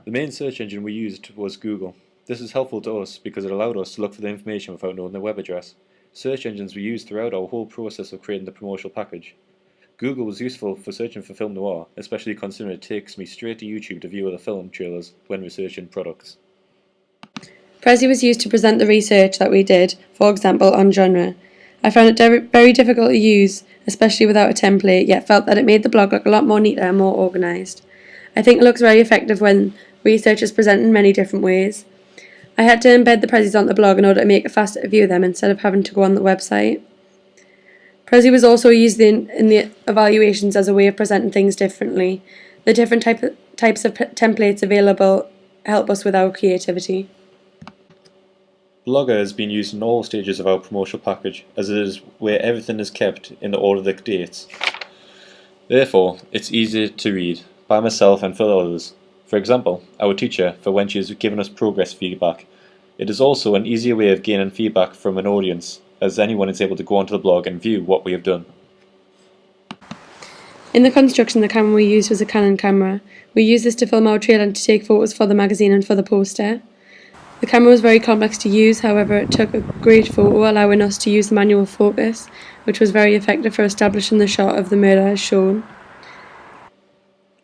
The main search engine we used was Google. This was helpful to us because it allowed us to look for the information without knowing the web address. Search engines were used throughout our whole process of creating the promotional package. Google was useful for searching for film noir, especially considering it takes me straight to YouTube to view other film trailers when researching products. Prezi was used to present the research that we did, for example on genre. I found it very difficult to use, especially without a template, yet felt that it made the blog look a lot more neater and more organised. I think it looks very effective when research is presented in many different ways. I had to embed the Prezis on the blog in order to make it faster to view them instead of having to go on the website. Prezi was also used in the evaluations as a way of presenting things differently. The different types of templates available help us with our creativity. Blogger has been used in all stages of our promotional package, as it is where everything is kept in the order that dates. Therefore, it's easier to read, by myself and for others. For example, our teacher, for when she has given us progress feedback. It is also an easier way of gaining feedback from an audience, as anyone is able to go onto the blog and view what we have done. In the construction, the camera we used was a Canon camera. We used this to film our trailer and to take photos for the magazine and for the poster. The camera was very complex to use, however it took a great photo, allowing us to use the manual focus, which was very effective for establishing the shot of the murder as shown.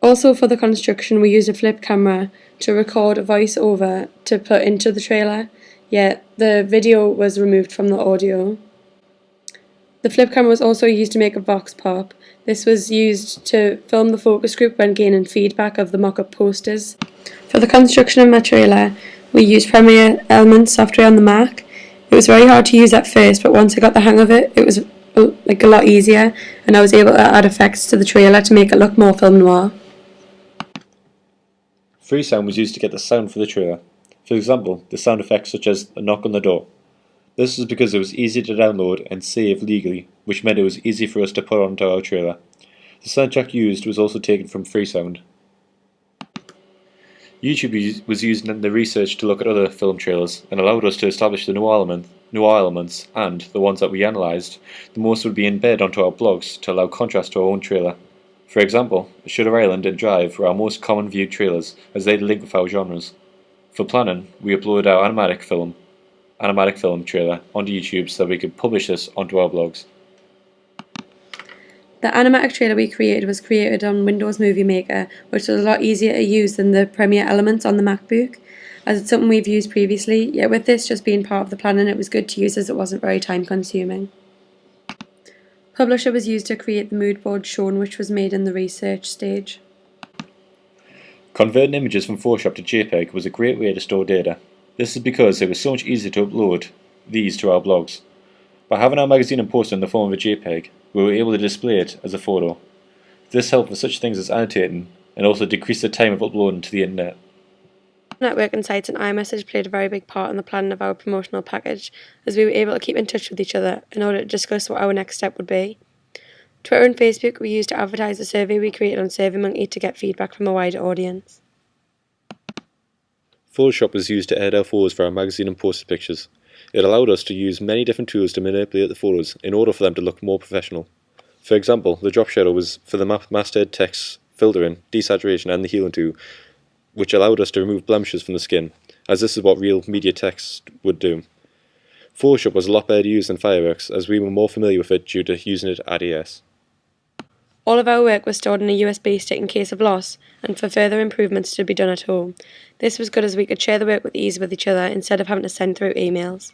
Also for the construction we used a flip camera to record a voice-over to put into the trailer, yet the video was removed from the audio. The flip camera was also used to make a vox pop. This was used to film the focus group when gaining feedback of the mock-up posters. For the construction of my trailer, we used Premiere Elements software on the Mac. It was very hard to use at first, but once I got the hang of it, it was a lot easier, and I was able to add effects to the trailer to make it look more film noir. Freesound was used to get the sound for the trailer. For example, the sound effects such as a knock on the door. This was because it was easy to download and save legally, which meant it was easy for us to put onto our trailer. The soundtrack used was also taken from Freesound. YouTube was used in the research to look at other film trailers and allowed us to establish the noir elements, and the ones that we analysed, the most would be embedded onto our blogs to allow contrast to our own trailer. For example, Shutter Island and Drive were our most common viewed trailers, as they link with our genres. For planning, we uploaded our animatic film trailer onto YouTube so that we could publish this onto our blogs. The animatic trailer we created was created on Windows Movie Maker, which was a lot easier to use than the Premiere Elements on the MacBook, as it's something we've used previously, yet with this just being part of the planning it was good to use as it wasn't very time consuming. Publisher was used to create the mood board shown, which was made in the research stage. Converting images from Photoshop to JPEG was a great way to store data. This is because it was so much easier to upload these to our blogs. By having our magazine and poster in the form of a JPEG, we were able to display it as a photo. This helped with such things as annotating and also decreased the time of uploading to the internet. Networking sites and iMessage played a very big part in the planning of our promotional package, as we were able to keep in touch with each other in order to discuss what our next step would be. Twitter and Facebook we used to advertise the survey we created on SurveyMonkey to get feedback from a wider audience. Photoshop was used to edit our photos for our magazine and poster pictures. It allowed us to use many different tools to manipulate the photos in order for them to look more professional. For example, the drop shadow was for the masthead text filtering, desaturation and the healing tool, which allowed us to remove blemishes from the skin, as this is what real media text would do. Photoshop was a lot better to use than Fireworks, as we were more familiar with it due to using it at AS. All of our work was stored in a USB stick in case of loss, and for further improvements to be done at home. This was good as we could share the work with ease with each other instead of having to send through emails.